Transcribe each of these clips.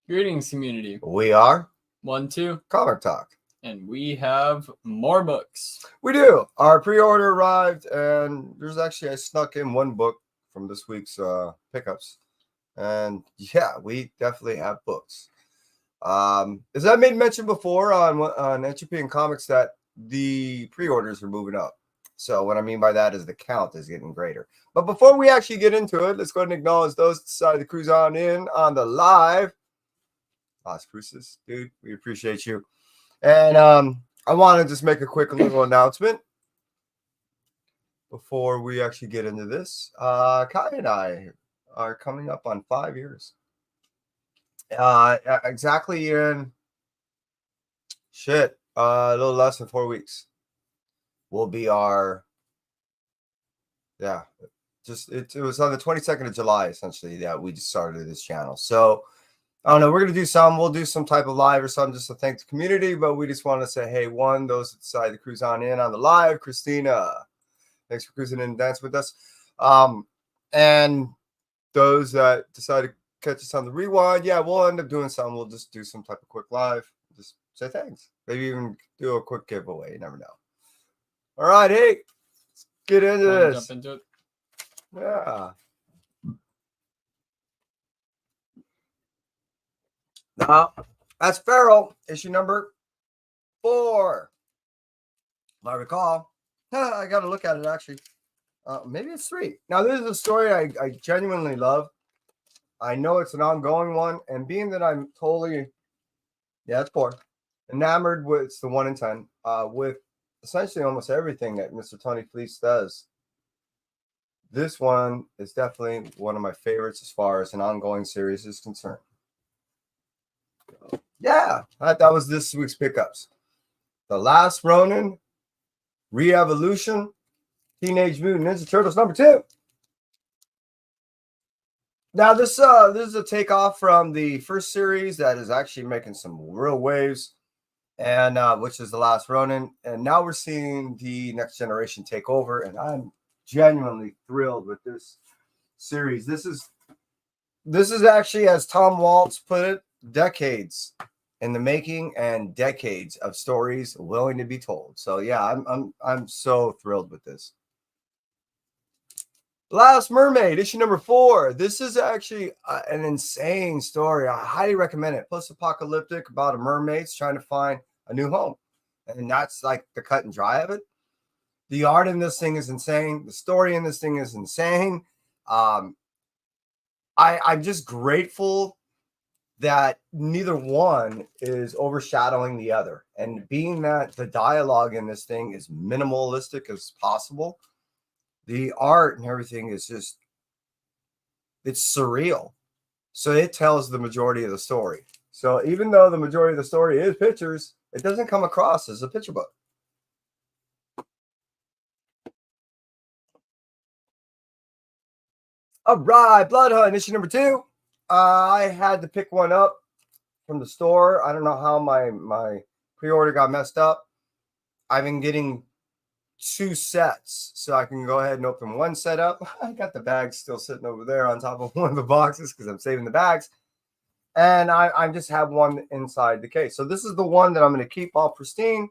Greetings, community. We are 1, 2, Comic Talk. and we have more books. We do. Our pre-order arrived, and there's actually I snuck in one book from this week's pickups, and yeah, we definitely have books. As I made mention before on Entropy and Comics that the pre-orders are moving up. So what I mean by that is the count is getting greater. But before we actually get into it, let's go ahead and acknowledge those that decided to cruise on in on the live. Las Cruces, dude, we appreciate you. And I want to just make a quick little announcement before we actually get into this. Kai and I are coming up on 5 years. Exactly in a little less than 4 weeks will be our it was on the 22nd of July essentially that we just started this channel. So I don't know, we'll do some type of live or something just to thank the community, but we just want to say, hey, those that decided to cruise on in on the live, Christina, thanks for cruising in and dancing with us. And those that decided to catch us on the rewind, yeah, we'll end up doing something. We'll just do some type of quick live, just say thanks. Maybe even do a quick giveaway. You never know. All right, hey, let's get into this. Jump into it. Yeah. Now, that's Feral, issue number 4. If I recall, I got to look at it actually. Maybe it's 3. Now, this is a story I genuinely love. I know it's an ongoing one, and being that I'm totally, it's 4, enamored with it's the 1 in 10, with essentially almost everything that Mr. Tony Fleece does. This one is definitely one of my favorites as far as an ongoing series is concerned. Yeah, that was this week's pickups. The Last Ronin, Re-Evolution, Teenage Mutant Ninja Turtles number 2. Now this is a takeoff from the first series that is actually making some real waves, and which is The Last Ronin. And now we're seeing the next generation take over, and I'm genuinely thrilled with this series. This is actually, as Tom Waltz put it, decades in the making and decades of stories willing to be told. So yeah, I'm so thrilled with this. Last Mermaid, issue number 4. This is actually an insane story. I highly recommend it. Post-apocalyptic about a mermaid's trying to find a new home, and that's like the cut and dry of it. The art in this thing is insane. The story in this thing is insane. I'm just grateful that neither one is overshadowing the other. And being that the dialogue in this thing is minimalistic as possible, the art and everything is just, it's surreal. So it tells the majority of the story. So even though the majority of the story is pictures, it doesn't come across as a picture book. All right, Blood Hunt, issue number 2. I had to pick one up from the store. I don't know how my pre-order got messed up. I've been getting 2 sets, so I can go ahead and open one set up. I got the bags still sitting over there on top of one of the boxes because I'm saving the bags. And I just have one inside the case. So this is the one that I'm going to keep all pristine.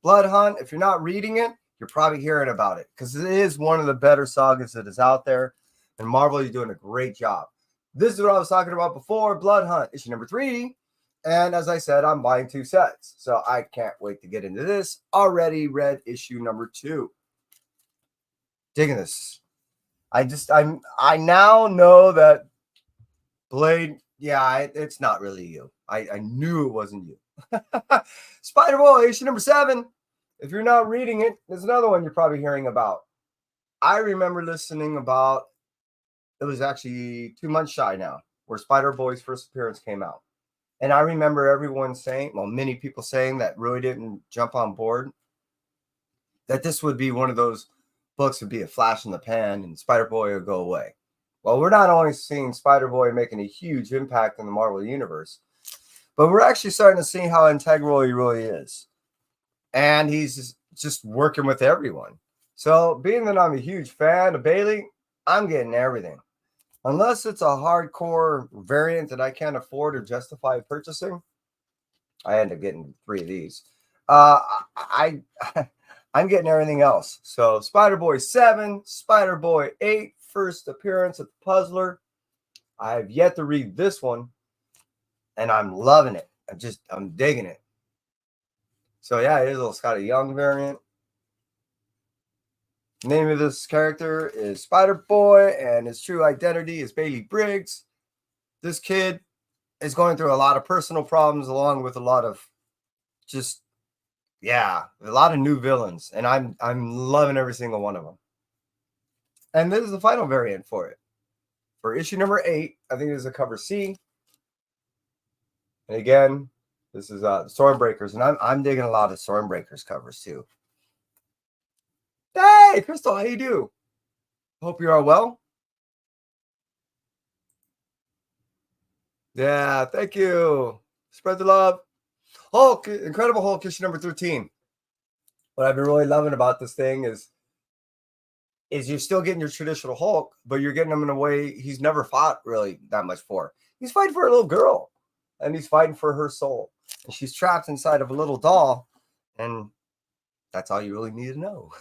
Blood Hunt, if you're not reading it, you're probably hearing about it because it is one of the better sagas that is out there. And Marvel is doing a great job. This is what I was talking about before. Blood Hunt, issue number 3. And as I said, I'm buying 2 sets. So I can't wait to get into this. Already read issue number 2. Digging this. I now know that Blade, it's not really you. I knew it wasn't you. Spider-Boy, issue number 7. If you're not reading it, there's another one you're probably hearing about. I remember listening about, it was actually 2 months shy now, where Spider-Boy's first appearance came out. And I remember everyone saying, well, many people saying that really didn't jump on board, that this would be one of those books would be a flash in the pan and Spider-Boy would go away. Well, we're not only seeing Spider-Boy making a huge impact in the Marvel Universe, but we're actually starting to see how integral he really is. And he's just working with everyone. So being that I'm a huge fan of Bailey, I'm getting everything. Unless it's a hardcore variant that I can't afford or justify purchasing, I end up getting 3 of these. I I'm getting everything else. So Spider-Boy 7, Spider-Boy 8, first appearance at the Puzzler. I have yet to read this one, and I'm loving it. I'm digging it. So yeah, it is a little Scotty Young variant. Name of this character is Spider-Boy, and his true identity is Bailey Briggs. This kid is going through a lot of personal problems, along with a lot of just, yeah, a lot of new villains, and I'm loving every single one of them. And this is the final variant for it. For issue number 8, I think this is a cover C. And again, this is Stormbreakers, and I'm digging a lot of Stormbreakers covers too. Hey, Crystal, how you do? Hope you are well. Yeah, thank you. Spread the love. Hulk, Incredible Hulk, issue number 13. What I've been really loving about this thing is you're still getting your traditional Hulk, but you're getting him in a way he's never fought really that much for. He's fighting for a little girl, and he's fighting for her soul. And she's trapped inside of a little doll, and that's all you really need to know.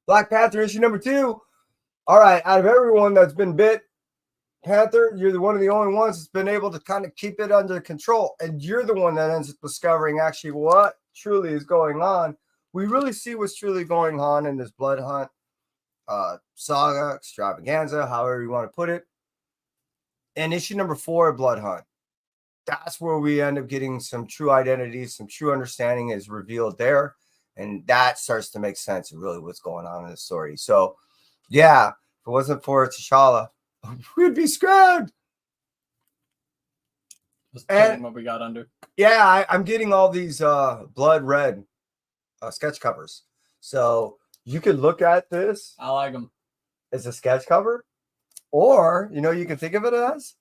Black Panther, issue number 2. All right, out of everyone that's been bit, Panther, you're the one of the only ones that's been able to kind of keep it under control. And you're the one that ends up discovering actually what truly is going on. We really see what's truly going on in this Blood Hunt saga, extravaganza, however you want to put it. And issue number 4 of Blood Hunt, that's where we end up getting some true identity, some true understanding is revealed there. And that starts to make sense of really what's going on in the story. So, yeah, if it wasn't for T'Challa, we'd be screwed. Just checking what we got under. Yeah, I'm getting all these blood red sketch covers. So you could look at this. I like them. As a sketch cover. Or, you can think of it as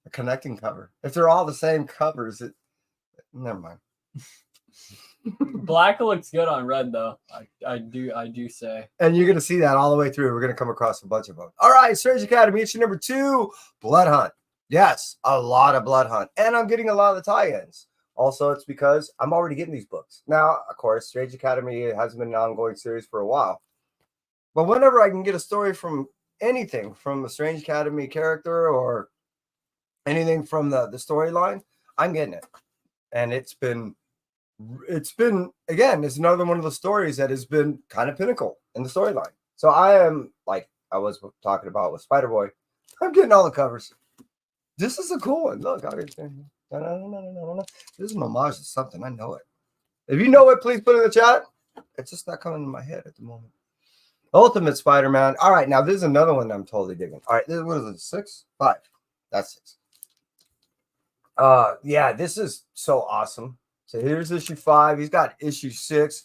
a connecting cover. If they're all the same covers, never mind. Black looks good on red, though. I do say. And you're going to see that all the way through. We're going to come across a bunch of them. All right, Strange Academy, issue number 2, Blood Hunt. Yes, a lot of Blood Hunt. And I'm getting a lot of the tie-ins. Also, it's because I'm already getting these books. Now, of course, Strange Academy hasn't been an ongoing series for a while. But whenever I can get a story from anything, from a Strange Academy character or anything from the storyline, I'm getting it. And it's been, again, it's another one of the stories that has been kind of pinnacle in the storyline. So I am, like I was talking about with Spider-Boy, I'm getting all the covers. This is a cool one. Look, this is an homage to something. I know it. If you know it, please put it in the chat. It's just not coming to my head at the moment. Ultimate Spider-Man. All right, now this is another one I'm totally digging. All right, what is it? 6? 5. That's 6. Yeah, this is so awesome. So here's issue 5. He's got issue 6.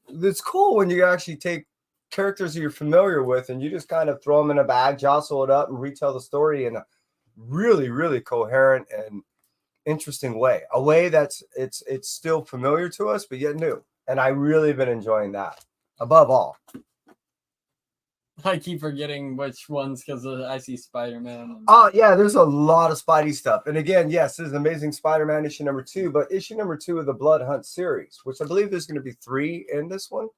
It's cool when you actually take characters that you're familiar with and you just kind of throw them in a bag, jostle it up, and retell the story in a really, really coherent and interesting way. A way that's it's still familiar to us, but yet new. And I really been enjoying that above all. I keep forgetting which ones because I see Spider-Man. Oh, yeah, there's a lot of Spidey stuff. And again, yes, this is Amazing Spider-Man issue number 2, but issue number 2 of the Blood Hunt series, which I believe there's going to be 3 in this one.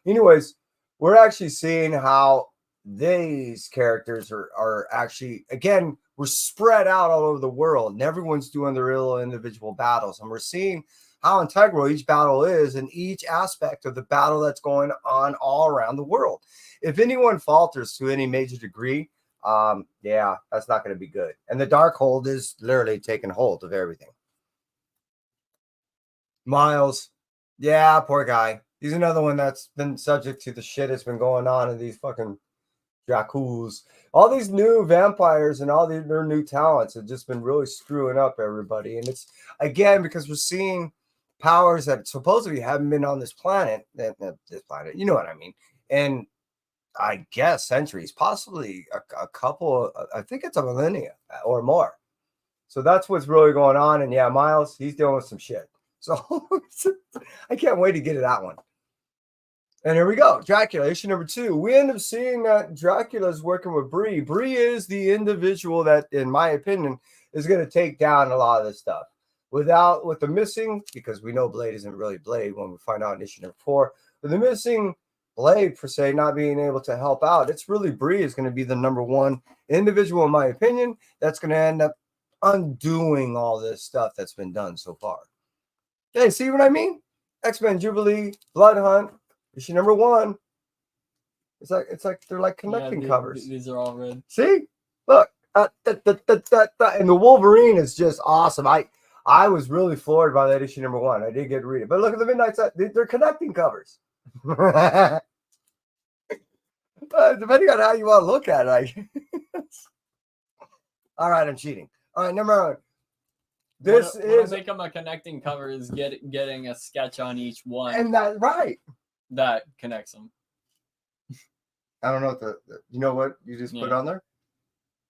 Anyways, we're actually seeing how these characters are actually, again, we're spread out all over the world, and everyone's doing their little individual battles. And we're seeing how integral each battle is and each aspect of the battle that's going on all around the world. If anyone falters to any major degree, yeah, that's not going to be good. And the Darkhold is literally taking hold of everything. Miles, yeah, poor guy. He's another one that's been subject to the shit that's been going on in these fucking Dracula's. All these new vampires and all their new talents have just been really screwing up everybody. And it's, again, because we're seeing powers that supposedly haven't been on this planet, you know what I mean? And I guess centuries, possibly a couple, I think it's a millennia or more. So that's what's really going on. And yeah, Miles, he's dealing with some shit. So I can't wait to get to that one. And here we go. Dracula, issue number 2. We end up seeing that Dracula's working with Bree. Bree is the individual that, in my opinion, is going to take down a lot of this stuff. With the missing, because we know Blade isn't really Blade when we find out in issue number 4, with the missing Blade, per se, not being able to help out, it's really Bree is going to be the number 1 individual, in my opinion, that's going to end up undoing all this stuff that's been done so far. Hey, see what I mean? X-Men Jubilee, Blood Hunt, issue number 1. It's like they're like connecting covers. These are all red. See? Look. And the Wolverine is just awesome. I was really floored by that issue number 1. I did get to read it. But look at the Midnight Sun. They're connecting covers. Depending on how you want to look at it. All right, I'm cheating. All right, number 1. This is make them a connecting cover is getting a sketch on each one. And that's right. That connects them. I don't know what you know what you just put on there?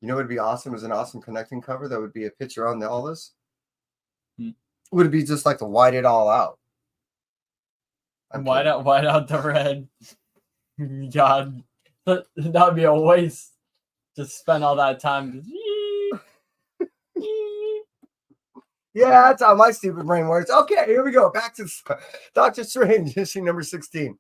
You know what would be awesome as an awesome connecting cover? That would be a picture on all this. Would it be just like to white it all out? White out the red. God, that would be a waste to spend all that time. Yeah, that's how my stupid brain works. Okay, here we go. Back to Doctor Strange, issue number 16.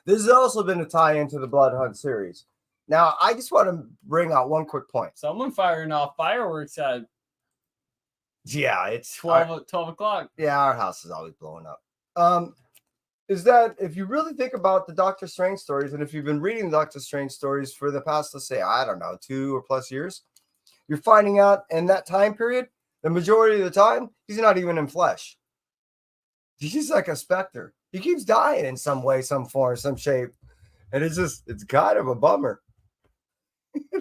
This has also been a tie into the Blood Hunt series. Now, I just want to bring out one quick point. Someone firing off fireworks at it's 12 o'clock. Yeah, our house is always blowing up. Is that if you really think about the Doctor Strange stories, and if you've been reading Doctor Strange stories for the past, let's say, I don't know, 2 or plus years, you're finding out in that time period, the majority of the time, he's not even in flesh. He's like a specter. He keeps dying in some way, some form, some shape. And it's kind of a bummer.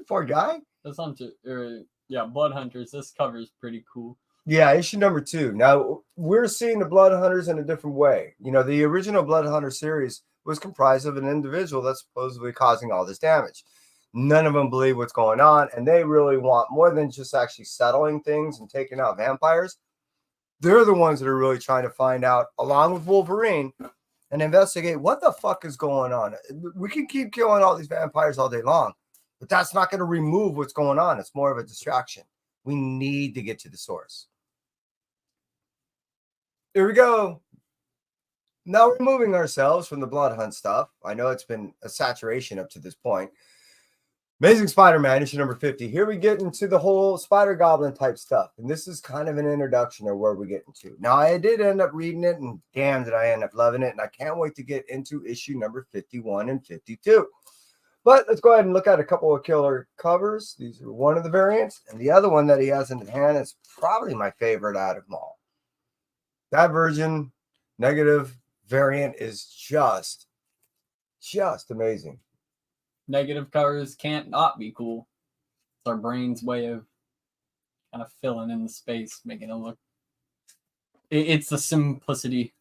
Poor guy. Blood Hunters. This cover is pretty cool. Yeah, issue number 2. Now, we're seeing the Blood Hunters in a different way. You know, the original Blood Hunter series was comprised of an individual that's supposedly causing all this damage. None of them believe what's going on, and they really want more than just actually settling things and taking out vampires. They're the ones that are really trying to find out, along with Wolverine, and investigate what the fuck is going on. We can keep killing all these vampires all day long, but that's not going to remove what's going on. It's more of a distraction. We need to get to the source. Here we go. Now removing ourselves from the Blood Hunt stuff. I know it's been a saturation up to this point. Amazing Spider-Man, issue number 50. Here we get into the whole Spider-Goblin type stuff. And this is kind of an introduction of where we're getting to. Now, I did end up reading it, and damn, did I end up loving it. And I can't wait to get into issue number 51 and 52. But let's go ahead and look at a couple of killer covers. These are one of the variants. And the other one that he has in his hand is probably my favorite out of them all. That version, negative variant, is just amazing. Negative covers can't not be cool. It's our brain's way of kind of filling in the space, making it look. It's the simplicity.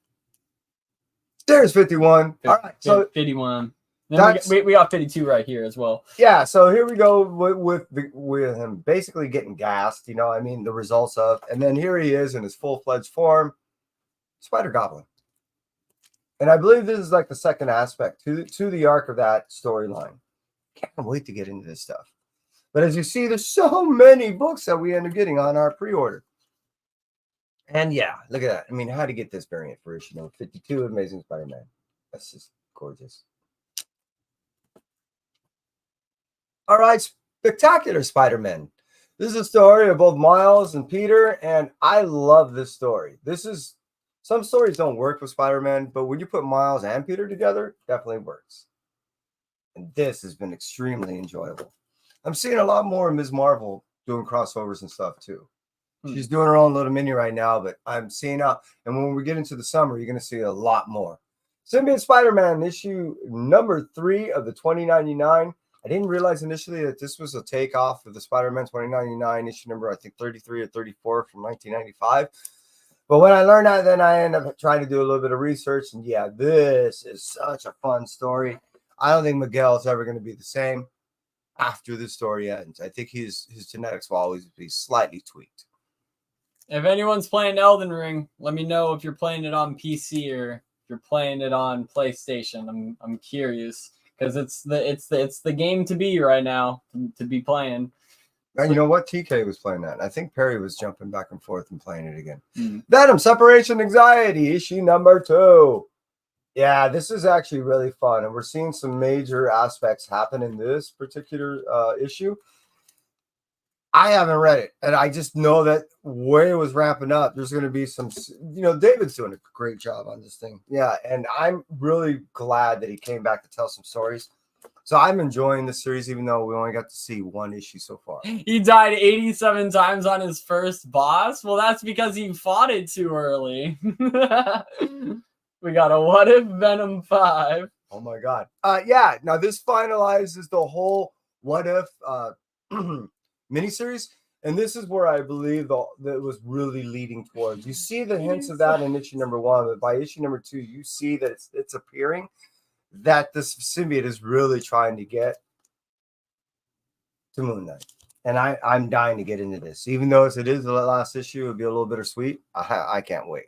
There's 51. All right, so 51. Then we got 52 right here as well. Yeah, so here we go with him basically getting gassed. You know, I mean, the results of, and then here he is in his full-fledged form, Spider-Goblin. And I believe this is like the second aspect to the arc of that storyline. Can't wait to get into this stuff. But as you see, there's so many books that we end up getting on our pre-order. And yeah, look at that. I mean, how to get this variant for issue number 52 of Amazing Spider-Man. That's just gorgeous. All right, Spectacular Spider-Man. This is a story of both Miles and Peter, and I love this story. Some stories don't work with Spider-Man, but when you put Miles and Peter together, it definitely works. And this has been extremely enjoyable. I'm seeing a lot more of Ms. Marvel doing crossovers and stuff too. She's doing her own little mini right now, but I'm seeing and when we get into the summer, you're going to see a lot more. Symbiote Spider-Man issue number 3 of the 2099. I didn't realize initially that this was a takeoff of the Spider-Man 2099 issue number, I think 33 or 34 from 1995. But when I learned that, then I ended up trying to do a little bit of research. And yeah, this is such a fun story. I don't think Miguel's ever going to be the same after the story ends. I think his genetics will always be slightly tweaked. If anyone's playing Elden Ring, let me know if you're playing it on PC or if you're playing it on PlayStation. I'm curious because it's the game to be right now to be playing. And you know what? TK was playing that. I think Perry was jumping back and forth and playing it again. Venom Separation Anxiety, issue number 2. Yeah, this is actually really fun, and we're seeing some major aspects happen in this particular issue. I haven't read it, and I just know that when it was ramping up, there's going to be some, David's doing a great job on this thing. Yeah, and I'm really glad that he came back to tell some stories. So I'm enjoying the series, even though we only got to see one issue so far. He died 87 times on his first boss. Well, that's because he fought it too early. We got a What If Venom 5. Oh my God. Yeah. Now this finalizes the whole What If miniseries, and this is where I believe that was really leading towards. You see the hints of that in issue number 1, but by issue number 2, you see that it's appearing that this symbiote is really trying to get to Moon Knight. And I'm dying to get into this. Even though it is the last issue, it'll be a little bittersweet. I can't wait.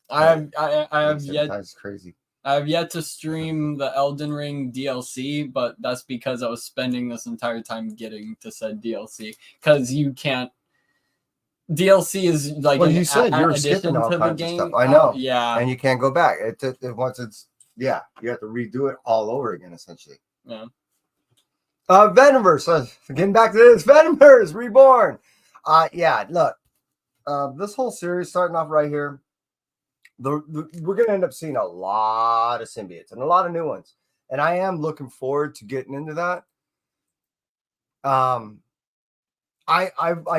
I have yet. That's crazy. I have yet to stream the Elden Ring DLC, but that's because I was spending this entire time getting to said DLC. Because you can't. DLC is like you said you were skipping all kinds of stuff. I know. Yeah. And you can't go back. Once it's. Yeah, you have to redo it all over again, essentially. Yeah. Venomverse. Getting back to this, Venomverse Reborn. Yeah, look, this whole series starting off right here. We're going to end up seeing a lot of symbiotes and a lot of new ones, and I am looking forward to getting into that. I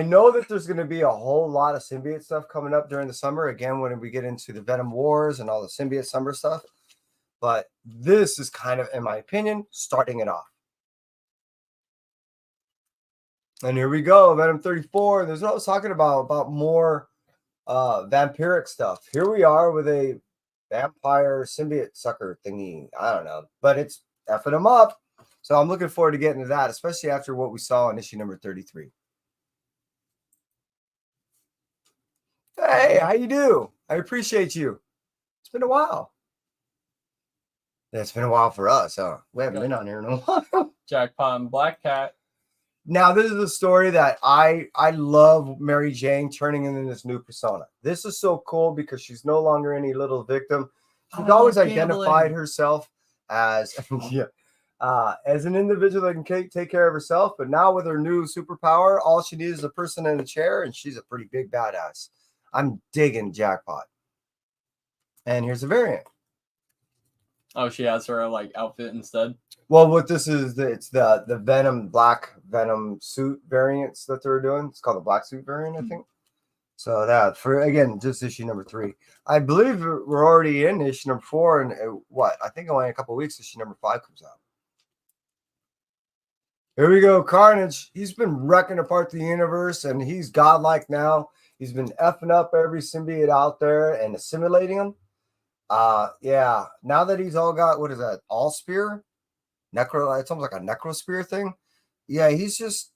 know that there's going to be a whole lot of symbiote stuff coming up during the summer. Again, when we get into the Venom Wars and all the symbiote summer stuff. But this is kind of, in my opinion, starting it off. And here we go, Venom 34. There's what I was talking about more vampiric stuff. Here we are with a vampire symbiote sucker thingy. I don't know, but it's effing them up. So I'm looking forward to getting to that, especially after what we saw in issue number 33. Hey, how you do? I appreciate you. It's been a while. It's been a while for us, huh? We haven't been on here in a while. Jackpot and Black Cat. Now, this is a story that I love Mary Jane turning into this new persona. This is so cool because she's no longer any little victim. She's always identified herself as as an individual that can take care of herself. But now with her new superpower, all she needs is a person in a chair, and she's a pretty big badass. I'm digging Jackpot. And here's a variant. Oh, she has her like outfit instead. Well, what this is, it's the Venom Black Venom suit variants that they're doing. It's called the Black Suit variant, I think. So that for again, just issue number 3. I believe we're already in issue number 4, and I think only a couple of weeks issue number 5 comes out. Here we go, Carnage. He's been wrecking apart the universe, and he's godlike now. He's been effing up every symbiote out there and assimilating them. Yeah. Now that he's all got, what is that? All spear? It's almost like a necrospear thing. Yeah, he's just,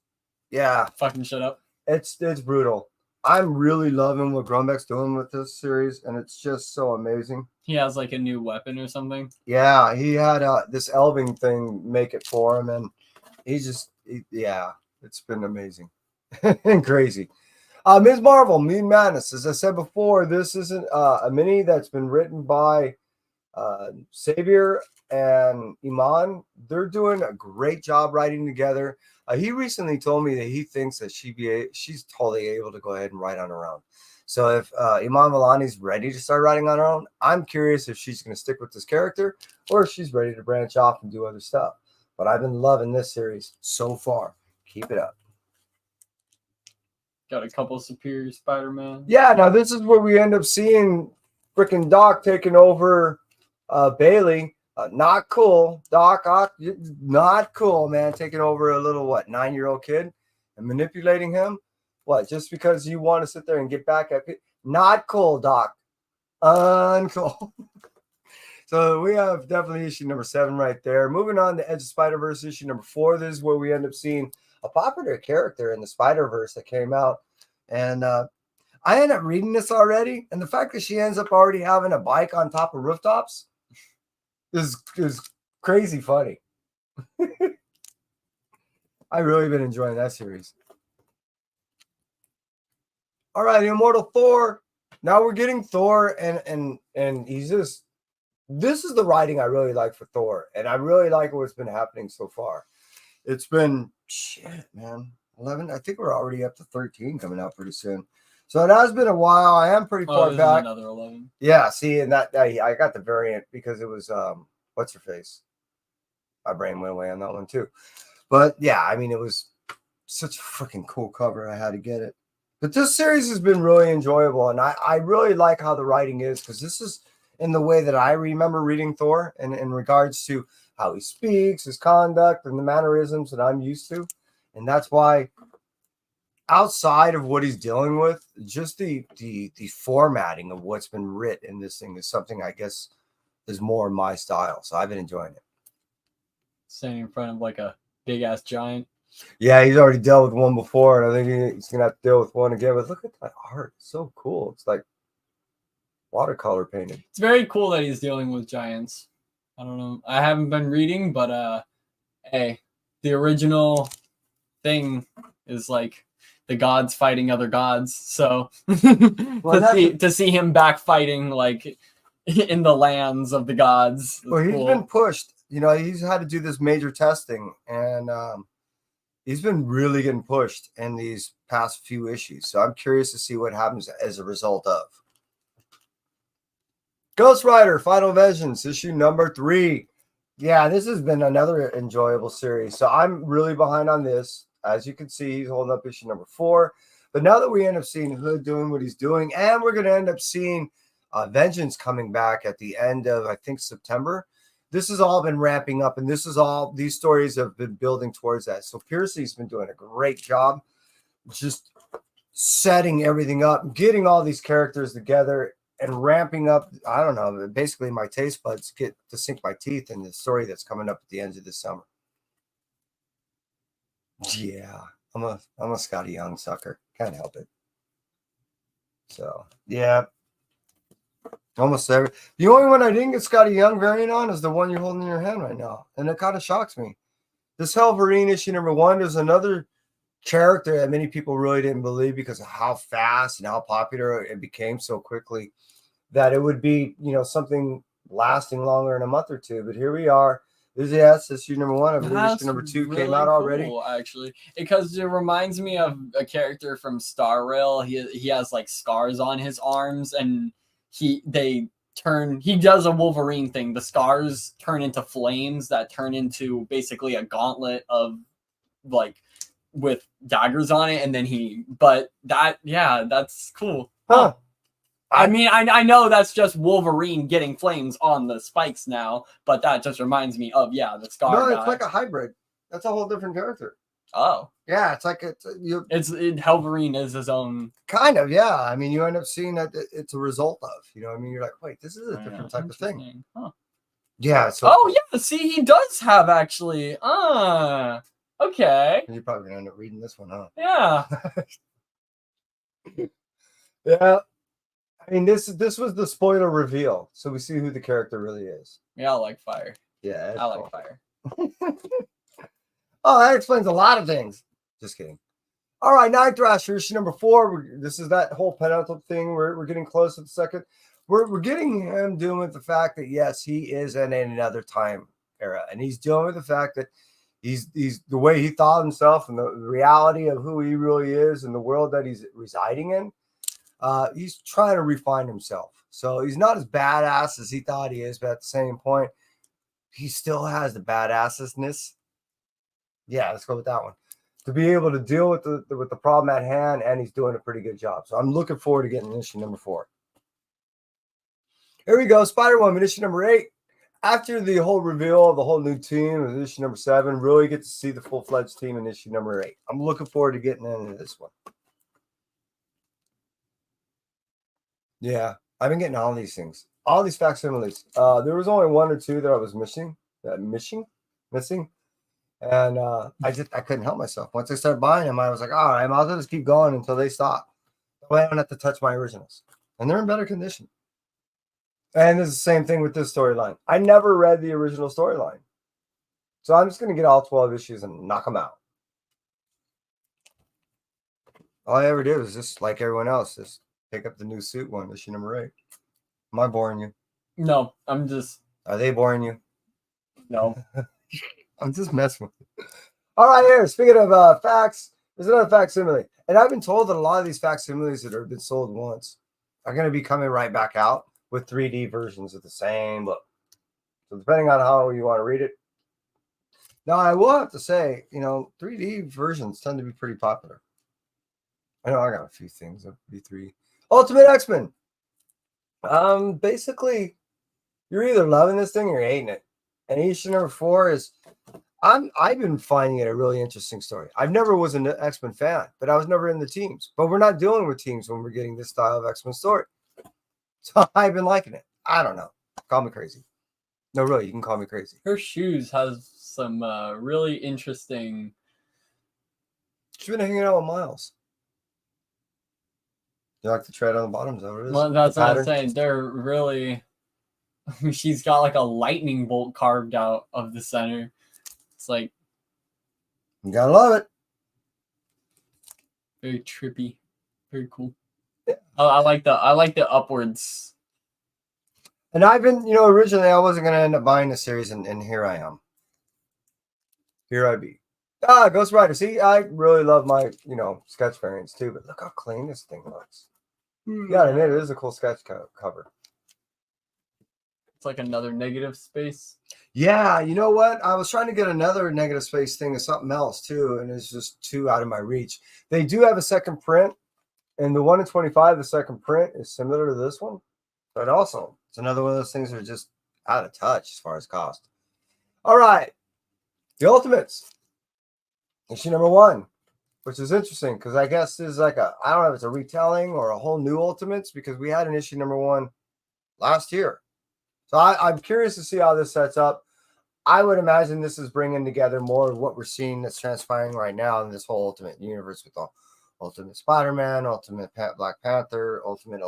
fucking shut up. It's brutal. I'm really loving what Grombeck's doing with this series, and it's just so amazing. He has like a new weapon or something. Yeah, he had this elving thing make it for him, and it's been amazing and crazy. Ms. Marvel, Mean Madness. As I said before, this isn't a mini that's been written by Xavier and Iman. They're doing a great job writing together. He recently told me that he thinks that she's totally able to go ahead and write on her own. So if Iman Vellani's ready to start writing on her own, I'm curious if she's going to stick with this character or if she's ready to branch off and do other stuff. But I've been loving this series so far. Keep it up. Got a couple Superior Spider-Man. Yeah, now this is where we end up seeing freaking Doc taking over Bailey. Not cool. Doc, not cool, man. Taking over a little, 9-year-old kid and manipulating him. What, just because you want to sit there and get back at it? Not cool, Doc. Uncool. So we have definitely issue number 7 right there. Moving on to Edge of Spider-Verse issue number 4. This is where we end up seeing a popular character in the Spider-Verse that came out. And I end up reading this already, and the fact that she ends up already having a bike on top of rooftops is crazy funny. I've really been enjoying that series. All right, Immortal Thor. Now we're getting Thor, and he's just. This is the writing I really like for Thor, and I really like what's been happening so far. It's been shit, man. 11. I think we're already up to 13 coming out pretty soon. So it has been a while. I am pretty far back. Another 11. Yeah, see, and that I got the variant because it was what's her face? My brain went away on that one too. But yeah, I mean, it was such a freaking cool cover. I had to get it. But this series has been really enjoyable, and I really like how the writing is, because this is in the way that I remember reading Thor, and in regards to how he speaks, his conduct, and the mannerisms that I'm used to. And that's why, outside of what he's dealing with, just the formatting of what's been written in this thing is something I guess is more my style. So I've been enjoying it. Standing in front of like a big ass giant. Yeah, he's already dealt with one before, and I think he's gonna have to deal with one again. But look at that art; it's so cool. It's like watercolor painted. It's very cool that he's dealing with giants. I don't know. I haven't been reading, but hey, the original thing is like the gods fighting other gods. So to see him back fighting like in the lands of the gods. Well, he's been pushed. You know, he's had to do this major testing, and he's been really getting pushed in these past few issues. So I'm curious to see what happens as a result of. Ghost Rider Final Vengeance, issue number 3. Yeah, this has been another enjoyable series. So I'm really behind on this. As you can see, he's holding up issue number 4. But now that we end up seeing Hood doing what he's doing, and we're going to end up seeing Vengeance coming back at the end of, I think, September, this has all been ramping up, and this is all, these stories have been building towards that. So Piercy's been doing a great job just setting everything up, getting all these characters together, and ramping up, I don't know, basically my taste buds get to sink my teeth in the story that's coming up at the end of this summer. Yeah, I'm a Scotty Young sucker. Can't help it. So, yeah. Almost every. The only one I didn't get Scotty Young variant on is the one you're holding in your hand right now. And it kind of shocks me. This Wolverine issue number 1 is another character that many people really didn't believe because of how fast and how popular it became so quickly, that it would be, you know, something lasting longer in a month or two. But here we are. This issue number 1. I believe issue number 2 really came out already. Cool, actually, because it reminds me of a character from Star Rail. He has like scars on his arms, and he does a Wolverine thing. The scars turn into flames that turn into basically a gauntlet of like with daggers on it, and then that's cool. Huh. I mean, I know that's just Wolverine getting flames on the spikes now, but that just reminds me of the scar. No, it's like a hybrid. That's a whole different character. Oh, yeah, it's like Wolverine is his own kind of. Yeah, I mean, you end up seeing that it's a result of. You know, what I mean, you're like, wait, this is a different type of thing. Huh. Yeah. So. Oh yeah, see, he does have actually. Okay. You're probably gonna end up reading this one, huh? Yeah. Yeah. I mean, this was the spoiler reveal, so we see who the character really is. Yeah, I like fire. Yeah, I like fire. Oh, that explains a lot of things. Just kidding. All right, Night Thrasher issue number 4. This is that whole penultimate thing. We're getting close to the second. We're getting him dealing with the fact that yes, he is in another time era, and he's dealing with the fact that he's the way he thought himself and the reality of who he really is and the world that he's residing in. He's trying to refine himself. So he's not as badass as he thought he is, but at the same point, he still has the badassness. Yeah, let's go with that one. To be able to deal with the problem at hand, and he's doing a pretty good job. So I'm looking forward to getting issue number 4. Here we go, Spider-Woman issue number 8. After the whole reveal of the whole new team of issue number 7, really get to see the full-fledged team in issue number 8. I'm looking forward to getting into this one. Yeah, I've been getting all these things, all these facsimiles. There was only 1 or 2 that I was missing, and I couldn't help myself. Once I started buying them, I was like, all right, I might as well just keep going until they stop. I don't have to touch my originals. And they're in better condition. And it's the same thing with this storyline. I never read the original storyline. So I'm just going to get all 12 issues and knock them out. All I ever did was just like everyone else, just pick up the new suit one, issue number 8. Am I boring you? No, I'm just. Are they boring you? No. I'm just messing with you. All right, here. Speaking of facts, there's another facsimile. And I've been told that a lot of these facsimiles that have been sold once are going to be coming right back out with 3D versions of the same look. So depending on how you want to read it. Now, I will have to say, 3D versions tend to be pretty popular. I know I got a few things of V3. Ultimate X-Men. Basically, you're either loving this thing or you're hating it. And issue number 4 is, I've been finding it a really interesting story. I've never was an X-Men fan, but I was never in the teams. But we're not dealing with teams when we're getting this style of X-Men story. So I've been liking it. I don't know. Call me crazy. No, really, you can call me crazy. Her shoes has some really interesting. She's been hanging out with Miles. You like the tread on the bottom? Is that what it is? Well, that's what I'm saying. They're really. She's got like a lightning bolt carved out of the center. It's like. You gotta love it. Very trippy. Very cool. Yeah. I like the upwards. And I've been, originally I wasn't gonna end up buying the series, and here I am. Here I be. Ghost Rider. See, I really love my, sketch variants too, but look how clean this thing looks. You gotta admit, it is a cool sketch cover. It's like another negative space. Yeah, you know what? I was trying to get another negative space thing of something else too, and it's just too out of my reach. They do have a second print, and the 1 in 25, the second print is similar to this one, but also it's another one of those things that are just out of touch as far as cost. All right, the Ultimates, issue number 1, which is interesting because I guess this is like I don't know if it's a retelling or a whole new Ultimates, because we had an issue number 1 last year. So I'm curious to see how this sets up. I would imagine this is bringing together more of what we're seeing that's transpiring right now in this whole Ultimate universe with the Ultimate Spider-Man, Ultimate Black Panther, Ultimate.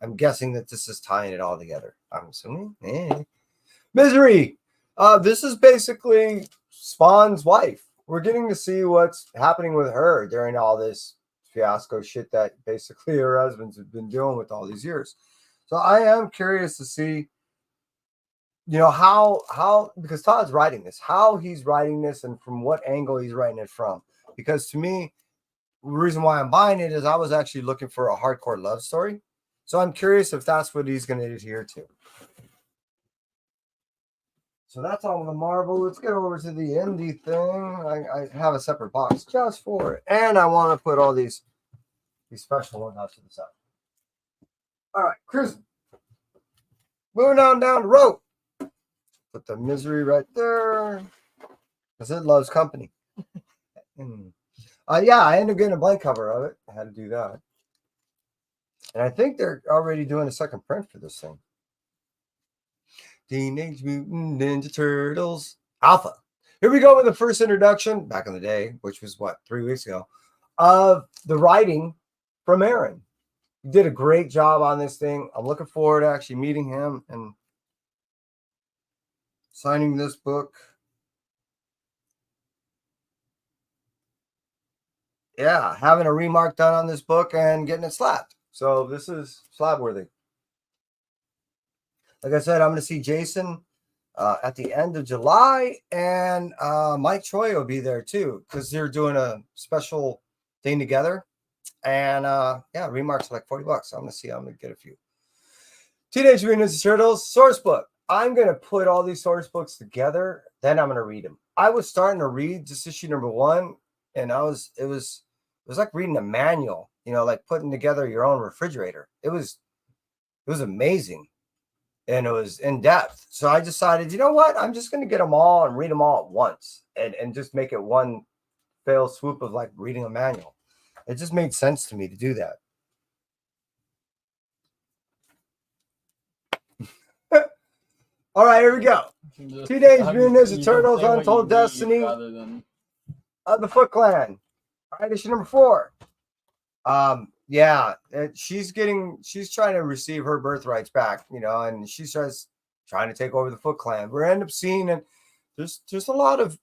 I'm guessing that this is tying it all together. I'm assuming. Misery. This is basically Spawn's wife. We're getting to see what's happening with her during all this fiasco shit that basically her husband's been dealing with all these years. So I am curious to see, how because Todd's writing this, how he's writing this and from what angle he's writing it from. Because to me, the reason why I'm buying it is I was actually looking for a hardcore love story. So I'm curious if that's what he's going to adhere to. So that's all the Marvel. Let's get over to the indie thing. I have a separate box just for it. And I want to put all these special ones out to the side. All right, cruising. Moving on down the road. Put the Misery right there. Because it loves company. Yeah, I ended up getting a blank cover of it. I had to do that. And I think they're already doing a second print for this thing. Teenage Mutant Ninja Turtles Alpha. Here we go with the first introduction, back in the day, which was, 3 weeks ago, of the writing from Aaron. He did a great job on this thing. I'm looking forward to actually meeting him and signing this book. Yeah, having a remark done on this book and getting it slapped. So this is slab worthy. Like I said, I'm going to see Jason at the end of July, and Mike Choi will be there too, because they're doing a special thing together. And remarks are like $40. I'm going to see how I'm going to get a few. Teenage Mutant Ninja Turtles source book. I'm going to put all these source books together, then I'm going to read them. I was starting to read just issue number 1, and it was like reading a manual, like putting together your own refrigerator. It was amazing, and it was in depth. So I decided, you know what? I'm just going to get them all and read them all at once, and just make it one fell swoop of like reading a manual. It just made sense to me to do that. All right, here we go. Teenage Mutant Ninja Turtles Untold Destiny of the Foot Clan. All right, issue number 4. Yeah, she's trying to receive her birthrights back, and she's just trying to take over the Foot Clan. We end up seeing it. There's a lot of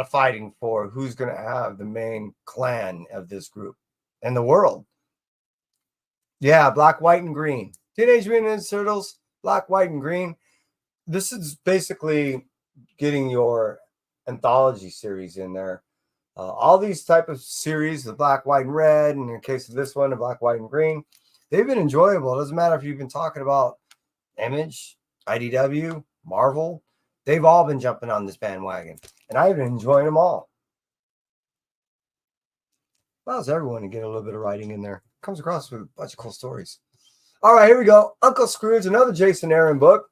fighting for who's going to have the main clan of this group in the world. Yeah, Black, White, and Green. Teenage Mutant Ninja Turtles, Black, White, and Green. This is basically getting your anthology series in there. All these type of series, the Black, White, and Red, and in the case of this one, the Black, White, and Green, they've been enjoyable. It doesn't matter if you've been talking about Image, IDW, Marvel. They've all been jumping on this bandwagon, and I've been enjoying them all. Allows everyone to get a little bit of writing in there. Comes across with a bunch of cool stories. All right, here we go. Uncle Scrooge, another Jason Aaron book.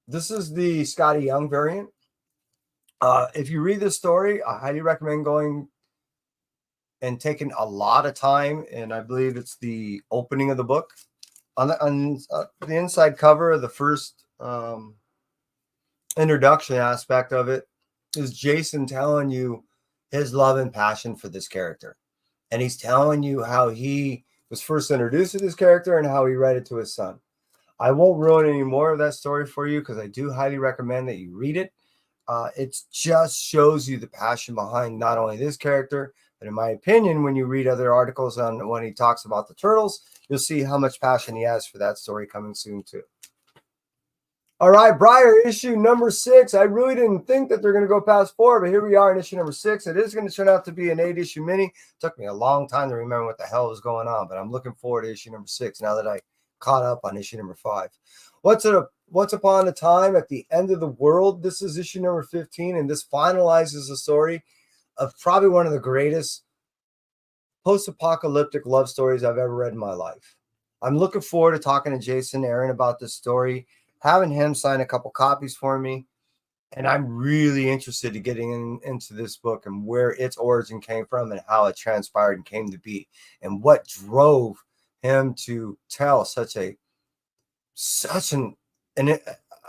This is the Scotty Young variant. If you read this story, I highly recommend going and taking a lot of time. And I believe it's the opening of the book. On the inside cover of the first introduction aspect of it is Jason telling you his love and passion for this character. And he's telling you how he was first introduced to this character and how he read it to his son. I won't ruin any more of that story for you because I do highly recommend that you read it. It just shows you the passion behind not only this character, but in my opinion, when you read other articles on when he talks about the Turtles, you'll see how much passion he has for that story coming soon too. All right, Briar issue number 6. I really didn't think that they're going to go past 4, but here we are in issue number 6. It is going to turn out to be an 8-issue mini. It took me a long time to remember what the hell was going on, but I'm looking forward to issue number 6 now that I caught up on issue number 5. Once Upon a Time at the End of the World. This is issue number 15, and this finalizes the story of probably one of the greatest post-apocalyptic love stories I've ever read in my life. I'm looking forward to talking to Jason Aaron about this story, having him sign a couple copies for me, and I'm really interested in getting into this book and where its origin came from and how it transpired and came to be, and what drove him to tell such a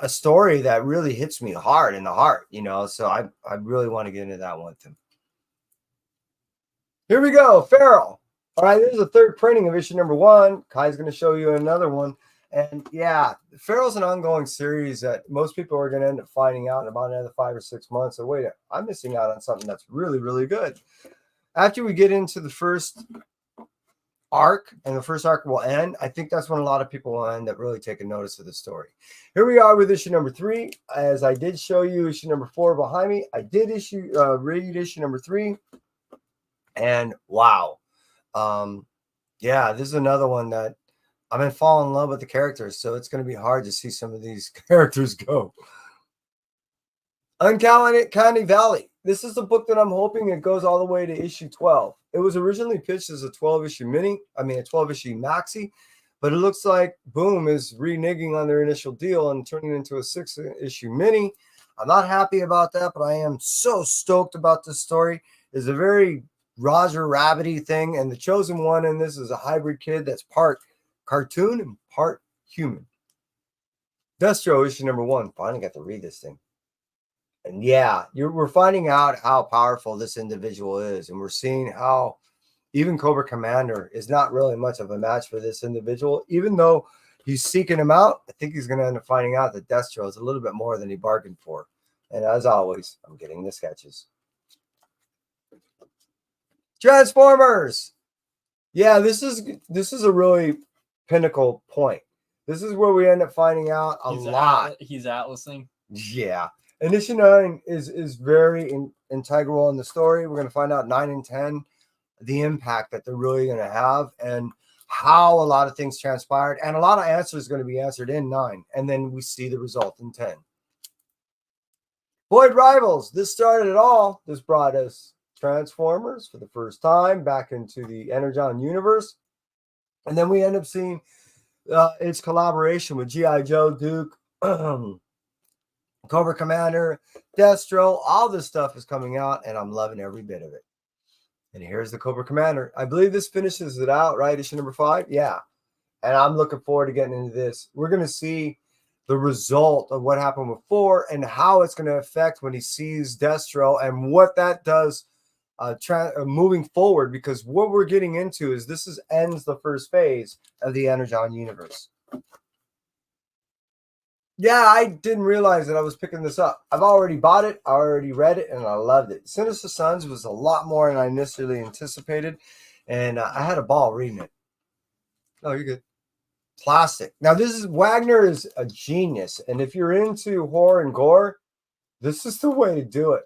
story that really hits me hard in the heart, so I really want to get into that one with him. Here we go, Feral. All right, this is the third printing of issue number 1. Kai's going to show you another one. And yeah, Feral's an ongoing series that most people are going to end up finding out in about another 5 or 6 months. So wait, I'm missing out on something that's really, really good. After we get into the first arc, and the first arc will end, I think that's when a lot of people will end up really taking notice of the story. Here we are with issue number 3. As I did show you issue number 4 behind me, I did read issue number 3, and wow, yeah, this is another one that I'm in fall in love with the characters, so it's going to be hard to see some of these characters go. Uncanny Valley. This is the book that I'm hoping it goes all the way to issue 12. It was originally pitched as a 12-issue a 12-issue maxi, but it looks like Boom is reneging on their initial deal and turning it into a 6-issue mini. I'm not happy about that, but I am so stoked about this story. It's a very Roger Rabbit-y thing, and the chosen one in this is a hybrid kid that's part cartoon and part human. Destro issue number 1. Finally got to read this thing. And yeah, we're finding out how powerful this individual is. And we're seeing how even Cobra Commander is not really much of a match for this individual. Even though he's seeking him out, I think he's going to end up finding out that Destro is a little bit more than he bargained for. And as always, I'm getting the sketches. Transformers. Yeah, this is a really pinnacle point. This is where we end up finding out a lot. He's atlasing. Yeah. And issue 9 is very integral in the story. We're going to find out 9 and 10, the impact that they're really going to have and how a lot of things transpired. And a lot of answers are going to be answered in 9. And then we see the result in 10. Void Rivals. This started it all. This brought us Transformers for the first time back into the Energon universe. And then we end up seeing its collaboration with G.I. Joe, Duke, Cobra Commander, Destro. All this stuff is coming out, and I'm loving every bit of it. And here's the Cobra Commander. I believe this finishes it out, right? Issue number 5? Yeah. And I'm looking forward to getting into this. We're going to see the result of what happened with 4 and how it's going to affect when he sees Destro and what that does moving forward, because what we're getting into is ends the first phase of the Energon universe. Yeah, I didn't realize that I was picking this up. I've already bought it, I already read it, and I loved it. Sinister Sons was a lot more than I initially anticipated, and I had a ball reading it. Oh, you're good. Classic. Now, Wagner is a genius, and if you're into horror and gore, this is the way to do it.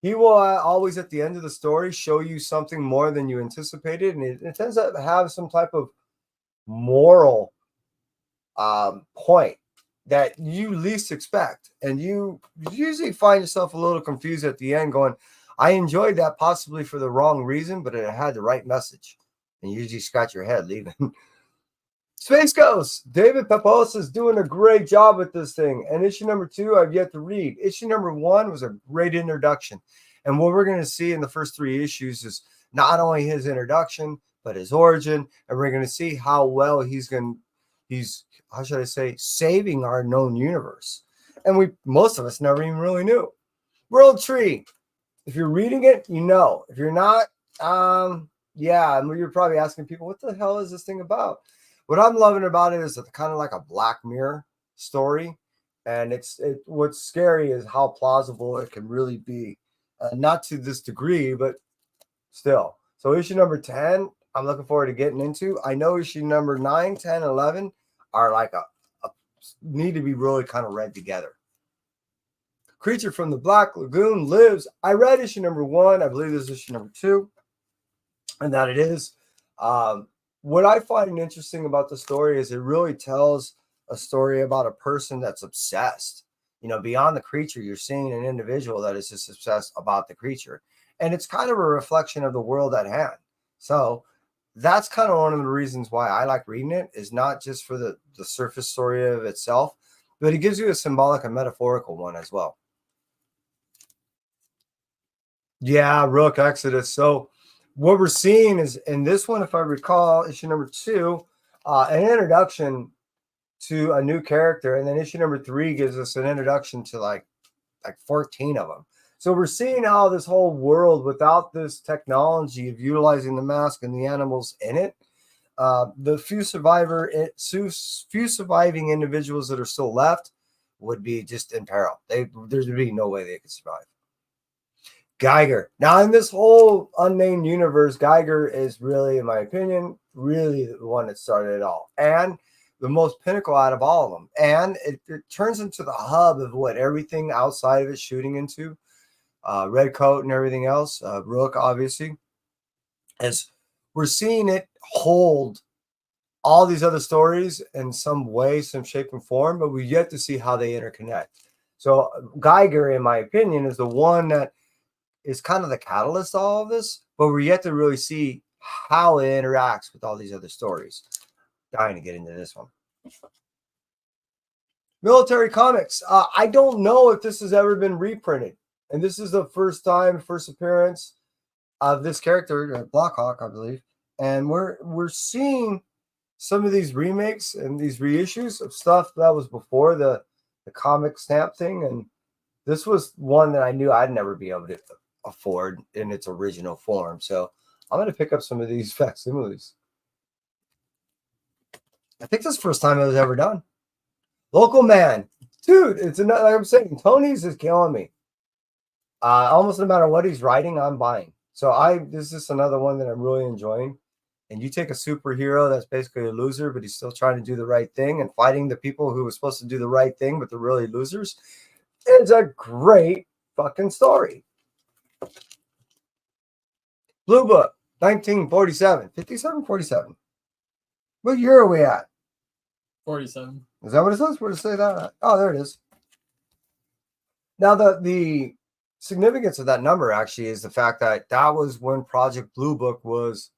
He will always, at the end of the story, show you something more than you anticipated, and it tends to have some type of moral point that you least expect. And you usually find yourself a little confused at the end going, I enjoyed that possibly for the wrong reason, but it had the right message. And you usually scratch your head leaving. Space Ghost. David Pepos is doing a great job with this thing. And issue number 2, I've yet to read. Issue number 1 was a great introduction. And what we're going to see in the first 3 issues is not only his introduction, but his origin. And we're going to see how well he's how should I say, saving our known universe. And most of us never even really knew. World Tree. If you're reading it, you know. If you're not, yeah, you're probably asking people, what the hell is this thing about? What I'm loving about it is kind of like a Black Mirror story. And what's scary is how plausible it can really be. Not to this degree, but still. So issue number 10, I'm looking forward to getting into. I know issue number 9, 10, 11 are like need to be really kind of read together. Creature from the Black Lagoon lives. I read issue number 1. I believe this is issue number 2. And that it is. What I find interesting about the story is it really tells a story about a person that's obsessed. You know, beyond the creature, you're seeing an individual that is just obsessed about the creature. And it's kind of a reflection of the world at hand. So that's kind of one of the reasons why I like reading it, is not just for the surface story of itself, but it gives you a symbolic and metaphorical one as well. Yeah, Rook Exodus. So what we're seeing is in this one, if I recall, issue number 2, an introduction to a new character. And then issue number 3 gives us an introduction to like 14 of them. So we're seeing how this whole world, without this technology of utilizing the mask and the animals in it, the few surviving individuals that are still left would be just in peril. There's be no way they could survive. Geiger. Now, in this whole unnamed universe, Geiger is really, in my opinion, really the one that started it all. And the most pinnacle out of all of them. And it turns into the hub of what everything outside of it shooting into. Red Coat and everything else, Rook, obviously, as we're seeing it hold all these other stories in some way, some shape and form, but we've yet to see how they interconnect. So Geiger, in my opinion, is the one that is kind of the catalyst to all of this, but we're yet to really see how it interacts with all these other stories. Dying to get into this one. Military Comics. I don't know if this has ever been reprinted. And this is the first appearance of this character, Blackhawk, I believe. And we're seeing some of these remakes and these reissues of stuff that was before the comic stamp thing. And this was one that I knew I'd never be able to afford in its original form. So I'm going to pick up some of these facsimiles. I think this is the first time it was ever done. Local Man. Dude, it's another, like I'm saying, Tony's is killing me. Almost no matter what he's writing, I'm buying. So this is another one that I'm really enjoying. And you take a superhero that's basically a loser, but he's still trying to do the right thing and fighting the people who were supposed to do the right thing, but they're really losers. It's a great fucking story. Blue Book, 1947. 57, 47. What year are we at? 47. Is that what it says? Where does it say that at? Oh, there it is. Now, the significance of that number actually is the fact that was when Project Blue Book was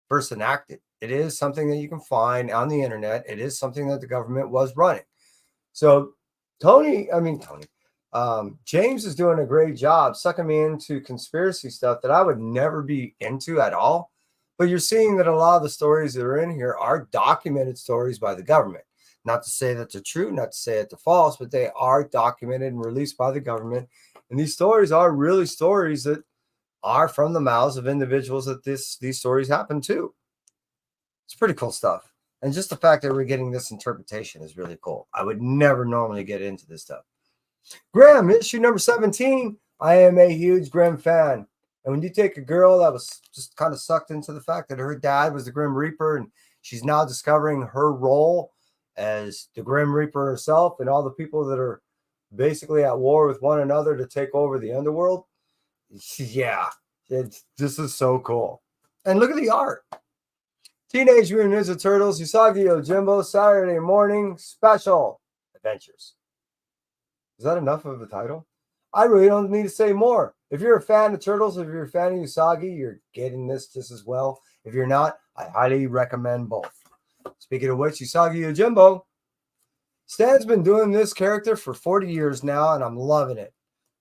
first enacted. It is something that you can find on the internet. It is something that the government was running. So James is doing a great job sucking me into conspiracy stuff that I would never be into at all. But you're seeing that a lot of the stories that are in here are documented stories by the government. Not to say that they're true, not to say that they're false, but they are documented and released by the government. And these stories are really stories that are from the mouths of individuals that these stories happen to. It's pretty cool stuff. And just the fact that we're getting this interpretation is really cool. I would never normally get into this stuff. Grimm, issue number 17. I am a huge Grimm fan. And when you take a girl that was just kind of sucked into the fact that her dad was the Grim Reaper, and she's now discovering her role as the Grim Reaper herself, and all the people that are basically at war with one another to take over the underworld. Yeah, this is so cool. And look at the art. Teenage Mutant Ninja Turtles, Usagi Yojimbo, Saturday Morning Special Adventures. Is that enough of a title? I really don't need to say more. If you're a fan of Turtles, if you're a fan of Usagi, you're getting this just as well. If you're not, I highly recommend both. Speaking of which, Usagi Yojimbo, Stan's been doing this character for 40 years now, and I'm loving it.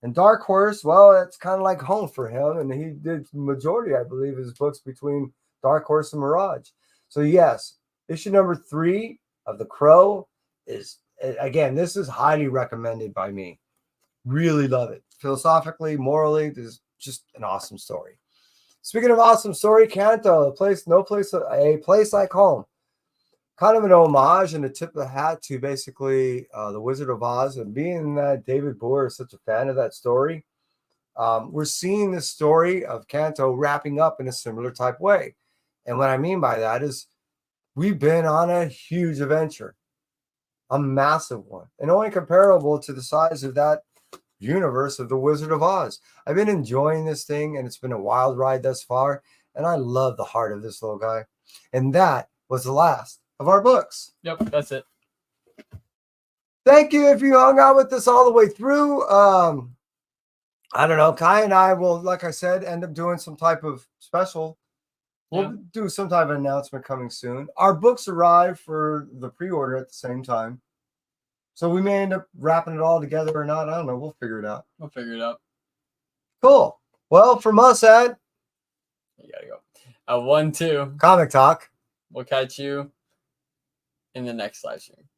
And Dark Horse, well, it's kind of like home for him, and he did majority, I believe, of his books between Dark Horse and Mirage. So yes, issue number 3 of The Crow is, again, this is highly recommended by me. Really love it. Philosophically, morally, this is just an awesome story. Speaking of awesome story, Kanto, a place like home. Kind of an homage and a tip of the hat to basically The Wizard of Oz. And being that David Boer is such a fan of that story, we're seeing this story of Kanto wrapping up in a similar type way. And what I mean by that is we've been on a huge adventure, a massive one, and only comparable to the size of that universe of The Wizard of Oz. I've been enjoying this thing, and it's been a wild ride thus far, and I love the heart of this little guy. And that was the last of our books. Yep, that's it. Thank you if you hung out with us all the way through. I don't know. Kai and I will, like I said, end up doing some type of special. We'll do some type of announcement coming soon. Our books arrive for the pre-order at the same time. So we may end up wrapping it all together or not. I don't know. We'll figure it out. We'll figure it out. Cool. Well, from us at You gotta go. 1, 2. Comic Talk. We'll catch you in the next live stream.